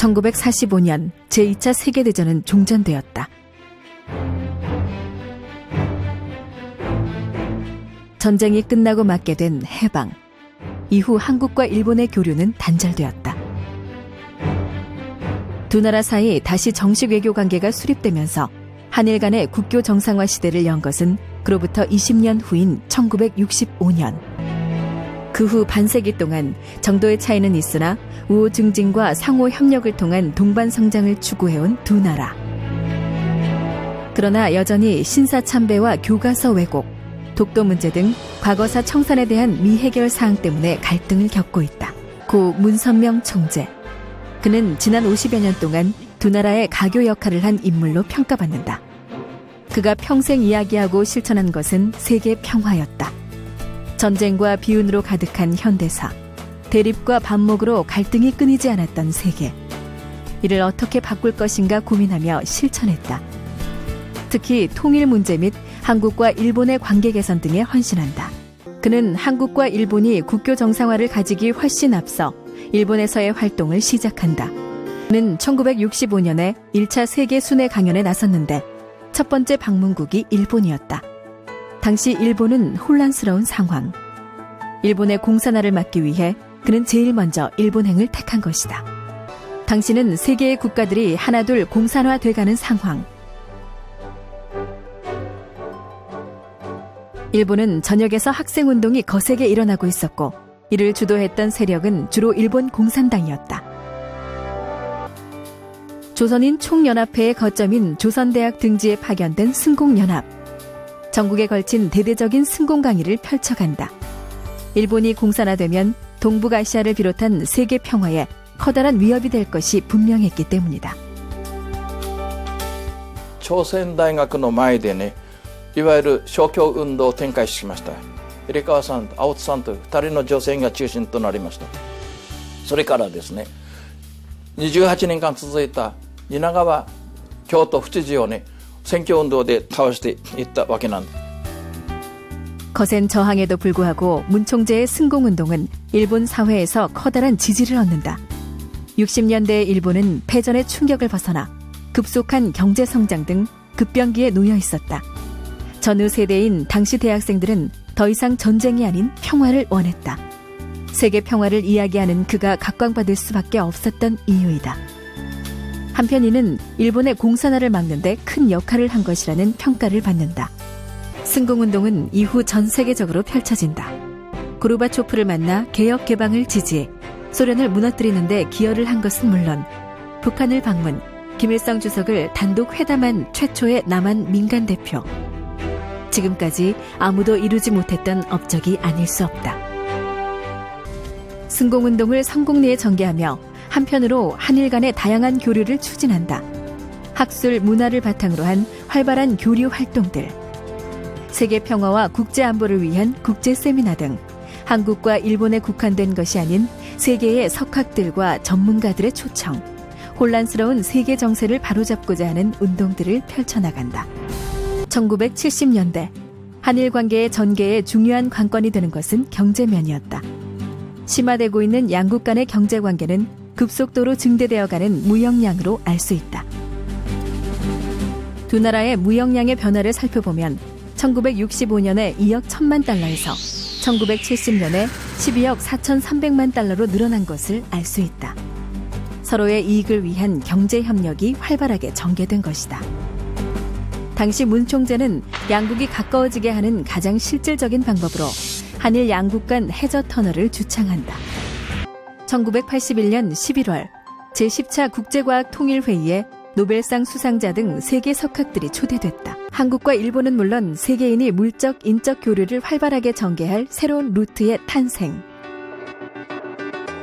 1945년 제2차 세계대전은 종전되었다. 전쟁이 끝나고 맞게 된 해방. 이후 한국과 일본의 교류는 단절되었다. 두 나라 사이 다시 정식 외교 관계가 수립되면서 한일 간의 국교 정상화 시대를 연 것은 그로부터 20년 후인 1965년. 그 후 반세기 동안 정도의 차이는 있으나 우호 증진과 상호 협력을 통한 동반 성장을 추구해온 두 나라. 그러나 여전히 신사참배와 교과서 왜곡, 독도 문제 등 과거사 청산에 대한 미해결 사항 때문에 갈등을 겪고 있다. 고 문선명 총재. 그는 지난 50여 년 동안 두 나라의 가교 역할을 한 인물로 평가받는다. 그가 평생 이야기하고 실천한 것은 세계 평화였다. 전쟁과 비운으로 가득한 현대사, 대립과 반목으로 갈등이 끊이지 않았던 세계. 이를 어떻게 바꿀 것인가 고민하며 실천했다. 특히 통일 문제 및 한국과 일본의 관계 개선 등에 헌신한다. 그는 한국과 일본이 국교 정상화를 가지기 훨씬 앞서 일본에서의 활동을 시작한다. 그는 1965년에 1차 세계 순회 강연에 나섰는데 첫 번째 방문국이 일본이었다. 당시 일본은 혼란스러운 상황. 일본의 공산화를 막기 위해 그는 제일 먼저 일본행을 택한 것이다. 당시는 세계의 국가들이 하나둘 공산화돼가는 상황. 일본은 전역에서 학생운동이 거세게 일어나고 있었고 이를 주도했던 세력은 주로 일본 공산당이었다. 조선인 총연합회의 거점인 조선대학 등지에 파견된 승공연합. 전국에 걸친 대대적인 승공 강의를 펼쳐간다. 일본이 공산화되면 동북아시아를 비롯한 세계 평화에 커다란 위협이 될 것이 분명했기 때문이다. 朝鮮大学の前でね、いわゆる勝共運動を展開しました。入川さんと青津さんという2人の女性が中心となりました。それからですね、28年間続いた蜷川京都府知事をね、選挙運動で倒していったわけなんです。 거센 저항에도 불구하고 문 총재의 승공운동은 일본 사회에서 커다란 지지를 얻는다. 60년대의 일본은 패전의 충격을 벗어나 급속한 경제성장 등 급변기에 놓여 있었다. 전후 세대인 당시 대학생들은 더 이상 전쟁이 아닌 평화를 원했다. 세계 평화를 이야기하는 그가 각광받을 수밖에 없었던 이유이다. 한편 이는 일본의 공산화를 막는 데 큰 역할을 한 것이라는 평가를 받는다. 승공운동은 이후 전 세계적으로 펼쳐진다. 고르바초프를 만나 개혁 개방을 지지해 소련을 무너뜨리는 데 기여를 한 것은 물론 북한을 방문, 김일성 주석을 단독 회담한 최초의 남한 민간 대표. 지금까지 아무도 이루지 못했던 업적이 아닐 수 없다. 승공운동을 성공리에 전개하며 한편으로 한일 간의 다양한 교류를 추진한다. 학술, 문화를 바탕으로 한 활발한 교류 활동들, 세계 평화와 국제 안보를 위한 국제 세미나 등 한국과 일본에 국한된 것이 아닌 세계의 석학들과 전문가들의 초청, 혼란스러운 세계 정세를 바로잡고자 하는 운동들을 펼쳐나간다. 1970년대 한일 관계의 전개에 중요한 관건이 되는 것은 경제면이었다. 심화되고 있는 양국 간의 경제 관계는 급속도로 증대되어가는 무역량으로 알 수 있다. 두 나라의 무역량의 변화를 살펴보면 1965년에 2억 1천만 달러에서 1970년에 12억 4,300만 달러로 늘어난 것을 알 수 있다. 서로의 이익을 위한 경제 협력이 활발하게 전개된 것이다. 당시 문 총재는 양국이 가까워지게 하는 가장 실질적인 방법으로 한일 양국 간 해저 터널을 주창한다. 1981년 11월 제10차 국제과학통일회의에 노벨상 수상자 등 세계 석학들이 초대됐다. 한국과 일본은 물론 세계인이 물적, 인적 교류를 활발하게 전개할 새로운 루트의 탄생.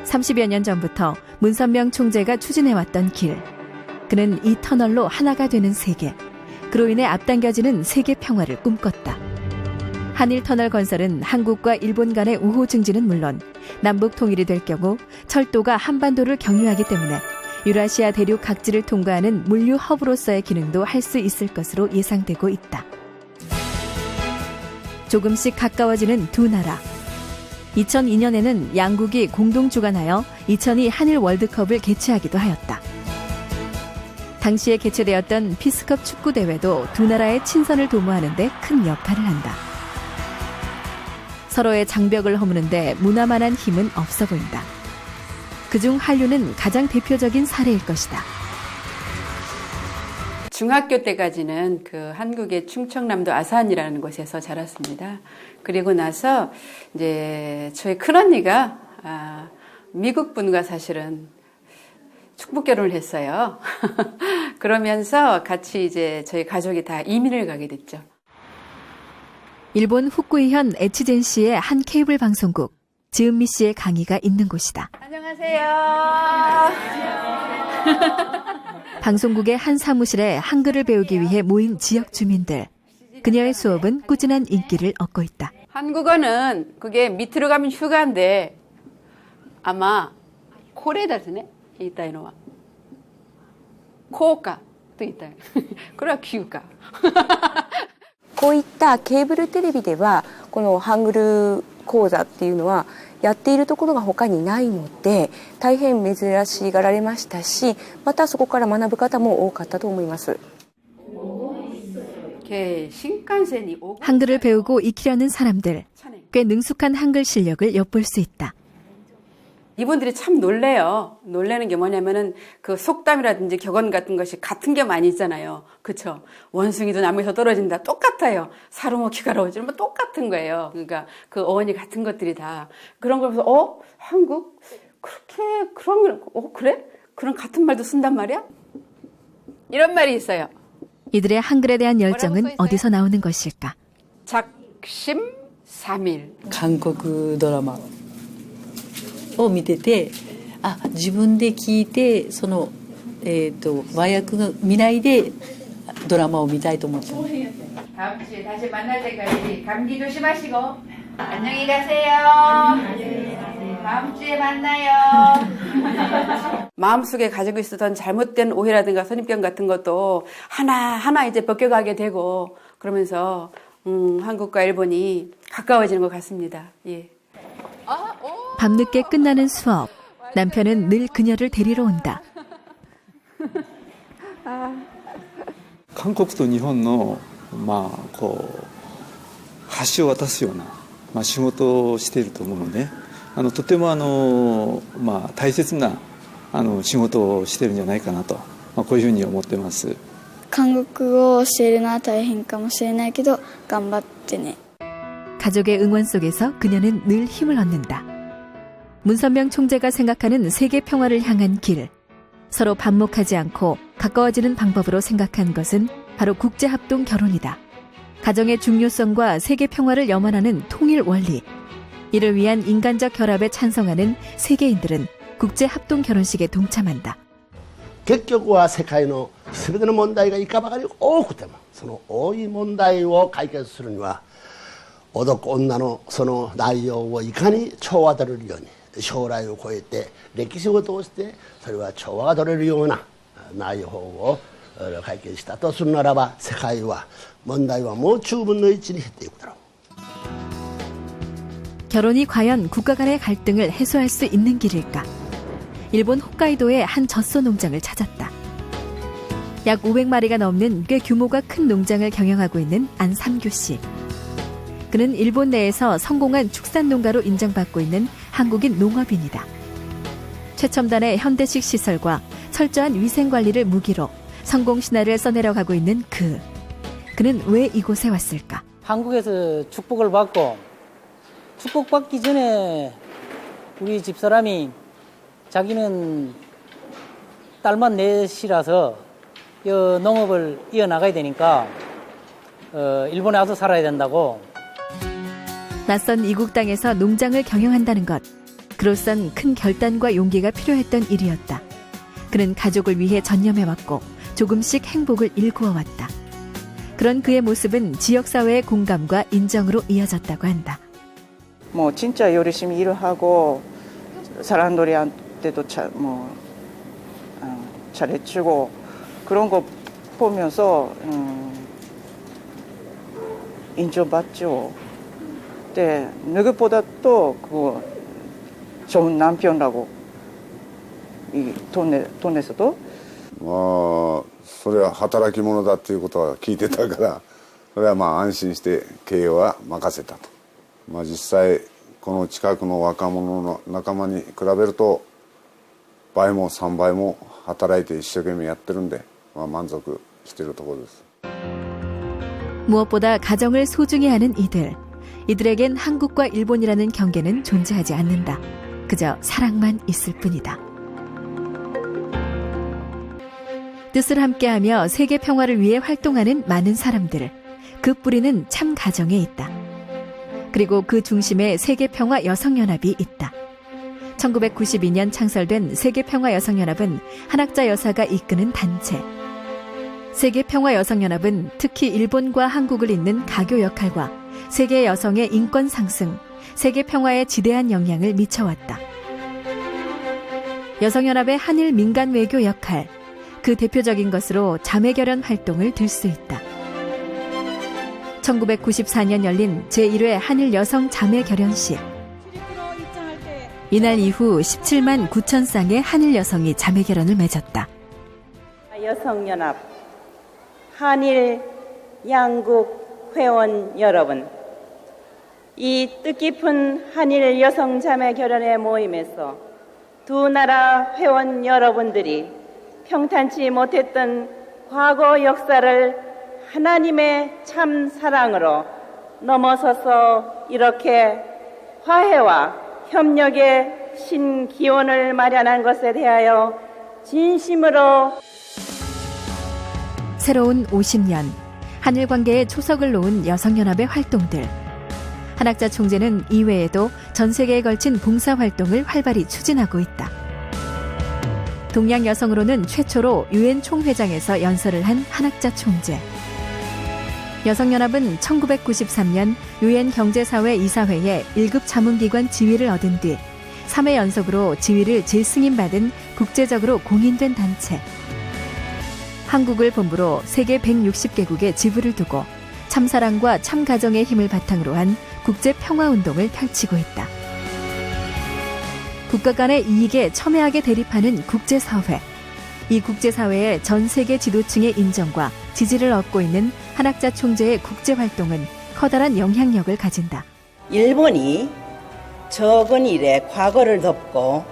30여 년 전부터 문선명 총재가 추진해왔던 길. 그는 이 터널로 하나가 되는 세계, 그로 인해 앞당겨지는 세계 평화를 꿈꿨다. 한일 터널 건설은 한국과 일본 간의 우호 증진은 물론 남북 통일이 될 경우 철도가 한반도를 경유하기 때문에 유라시아 대륙 각지를 통과하는 물류 허브로서의 기능도 할 수 있을 것으로 예상되고 있다. 조금씩 가까워지는 두 나라. 2002년에는 양국이 공동 주관하여 2002 한일 월드컵을 개최하기도 하였다. 당시에 개최되었던 피스컵 축구 대회도 두 나라의 친선을 도모하는 데 큰 역할을 한다. 서로의 장벽을 허무는데 무나만한 힘은 없어 보인다. 그중 한류는 가장 대표적인 사례일 것이다. 중학교 때까지는 그 한국의 충청남도 아산이라는 곳에서 자랐습니다. 그리고 나서 이제 저희 큰언니가 미국 분과 사실은 축복 결혼을 했어요. 그러면서 같이 이제 저희 가족이 다 이민을 가게 됐죠. 일본 후쿠이현 에치젠시의 한 케이블 방송국, 지은미 씨의 강의가 있는 곳이다. 안녕하세요. 방송국의 한 사무실에 한글을 배우기 위해 모인 지역 주민들. 그녀의 수업은 꾸준한 인기를 얻고 있다. 한국어는 그게 밑으로 가면 휴가인데 아마 코레다스네 이따이노와 코가 또 이따. 그래 휴가. こういったケーブルテレビではこのハングル講座っていうのはやっているところが他にないので大変珍しがられましたし、またそこから学ぶ方も多かったと思います。 한글을 배우고 익히려는 사람들, 꽤 능숙한 한글 실력을 엿볼 수 있다. 이분들이 참 놀래요. 놀래는 게 뭐냐면은 그 속담이라든지 격언 같은 것이 같은 게 많이 있잖아요. 그쵸? 원숭이도 나무에서 떨어진다. 똑같아요. 사로먹기 가라오지. 뭐 똑같은 거예요. 그러니까 그 어원이 같은 것들이 다. 그런 걸 보면서, 한국? 그렇게, 그러면, 그래? 그런 같은 말도 쓴단 말이야? 이런 말이 있어요. 이들의 한글에 대한 열정은 어디서 나오는 것일까? 작심삼일. 한국 드라마 を見てて、自分で聞いてその和訳が見ないでドラマを見たいと思ってます。 다음 주에 다시 만날 때까지 감기 조심하시고 안녕히 가세요. 다음 주에 만나요. 마음속에 가지고 있었던 잘못된 오해라든가 선입견 같은 것도 하나하나 이제 벗겨가게 되고 그러면서 한국과 일본이 가까워지는 것 같습니다. 예. 밤늦게 끝나는 수업. 남편은 늘 그녀를 데리러 온다. 韓国と日本のこう橋を渡すような仕事をしていると思うので、とても大切な仕事をしているんじゃないかなと、こういうふうに思ってます。韓国語を教えるのは大変かもしれないけど頑張ってね. 가족의 응원 속에서 그녀는 늘 힘을 얻는다. 문선명 총재가 생각하는 세계 평화를 향한 길. 서로 반목하지 않고 가까워지는 방법으로 생각한 것은 바로 국제합동 결혼이다. 가정의 중요성과 세계 평화를 염원하는 통일 원리. 이를 위한 인간적 결합에 찬성하는 세계인들은 국제합동 결혼식에 동참한다. 結局は世界の全ての問題がいかばかり多くてもその多い問題を解決するには男女のその内容をいかに調和取れるように将来を超えて歴史を通してそれは調和が取れるような内容を解決したとするならば世界は問題はもう10分の1に減っていくだろう. 결혼이 과연 국가 간의 갈등을 해소할 수 있는 길일까? 일본 홋카이도의 한 젖소 농장을 찾았다. 약 500마리가 넘는 꽤 규모가 큰 농장을 경영하고 있는 안삼규 씨. 그는 일본 내에서 성공한 축산 농가로 인정받고 있는 한국인 농업인이다. 최첨단의 현대식 시설과 철저한 위생 관리를 무기로 성공 신화를 써내려가고 있는 그는 왜 이곳에 왔을까? 한국에서 축복을 받고 축복받기 전에 우리 집사람이 자기는 딸만 넷이라서 농업을 이어나가야 되니까 일본에 와서 살아야 된다고. 낯선 이국 땅에서 농장을 경영한다는 것. 그로선 큰 결단과 용기가 필요했던 일이었다. 그는 가족을 위해 전념해왔고 조금씩 행복을 일구어왔다. 그런 그의 모습은 지역사회의 공감과 인정으로 이어졌다고 한다. 뭐 진짜 열심히 일을 하고 사람들한테도 잘해주고 그런 거 보면서 인정받죠. 네, 누구보다 또 좋은 남편이라고 이 돈에서도 それは働き者だっていうことは聞いてたから、それはまあ安心して経営は任せたと。実際この近くの若者の仲間に比べると倍も3倍も働いて一生懸命やってるんで、満足しているところです。 무엇보다 가정을 소중히 하는 이들에겐 한국과 일본이라는 경계는 존재하지 않는다. 그저 사랑만 있을 뿐이다. 뜻을 함께하며 세계 평화를 위해 활동하는 많은 사람들. 그 뿌리는 참 가정에 있다. 그리고 그 중심에 세계평화여성연합이 있다. 1992년 창설된 세계평화여성연합은 한학자 여사가 이끄는 단체. 세계평화여성연합은 특히 일본과 한국을 잇는 가교 역할과 세계 여성의 인권 상승, 세계 평화에 지대한 영향을 미쳐왔다. 여성연합의 한일 민간 외교 역할, 그 대표적인 것으로 자매결연 활동을 들 수 있다. 1994년 열린 제1회 한일 여성 자매결연식. 이날 이후 17만 9천 쌍의 한일 여성이 자매결연을 맺었다. 여성연합, 한일 양국 회원 여러분, 이 뜻깊은 한일 여성 자매결연의 모임에서 두 나라 회원 여러분들이 평탄치 못했던 과거 역사를 하나님의 참 사랑으로 넘어서서 이렇게 화해와 협력의 신기원을 마련한 것에 대하여 진심으로 새로운 50년, 한일 관계에 초석을 놓은 여성연합의 활동들. 한학자 총재는 이외에도 전 세계에 걸친 봉사활동을 활발히 추진하고 있다. 동양 여성으로는 최초로 유엔 총회장에서 연설을 한 한학자 총재. 여성연합은 1993년 유엔 경제사회 이사회에 1급 자문기관 지위를 얻은 뒤 3회 연속으로 지위를 재승인받은 국제적으로 공인된 단체. 한국을 본부로 세계 160개국에 지부를 두고 참사랑과 참가정의 힘을 바탕으로 한 국제평화운동을 펼치고 있다. 국가 간의 이익에 첨예하게 대립하는 국제사회. 이 국제사회의 전 세계 지도층의 인정과 지지를 얻고 있는 한학자 총재의 국제활동은 커다란 영향력을 가진다. 일본이 적은 일에 과거를 덮고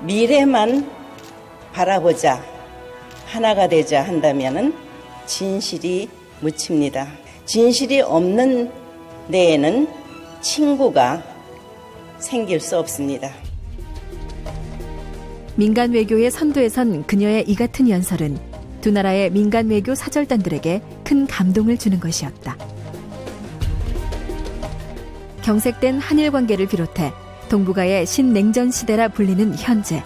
미래만 바라보자, 하나가 되자 한다면은 진실이 묻힙니다. 진실이 없는 데에는 친구가 생길 수 없습니다. 민간 외교의 선두에 선 그녀의 이 같은 연설은 두 나라의 민간 외교 사절단들에게 큰 감동을 주는 것이었다. 경색된 한일 관계를 비롯해 동북아의 신냉전 시대라 불리는 현재.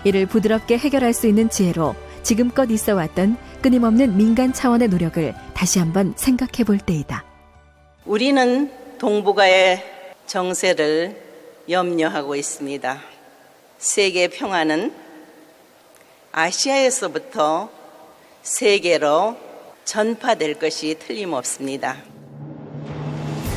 이를 부드럽게 해결할 수 있는 지혜로 지금껏 있어왔던 끊임없는 민간 차원의 노력을 다시 한번 생각해 볼 때이다. 우리는 동북아의 정세를 염려하고 있습니다. 세계 평화는 아시아에서부터 세계로 전파될 것이 틀림없습니다.